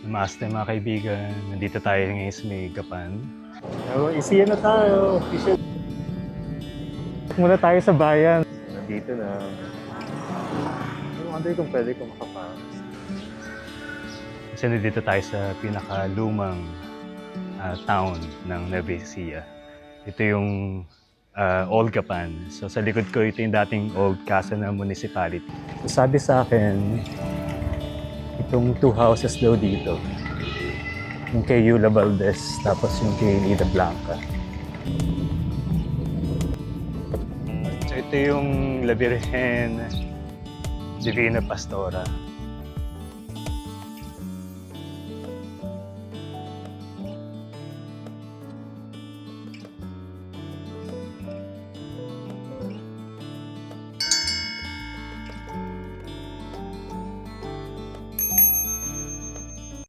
Namaste mga kaibigan, nandito tayo ngayon sa may Gapan. Isiyan na tayo. Official. Muna tayo sa bayan. Nandito na. Wonder kung pwede ko makapasok. Kasi nandito tayo sa pinakalumang town ng Nueva Ecija. Ito yung Old Gapan. So sa likod ko, ito yung dating old casa ng municipality. So sabi sa akin, itong 2 houses daw dito. Yung kay Yula Valdez, tapos yung kay Nida Blanca. So ito yung La Virgen Divina Pastora.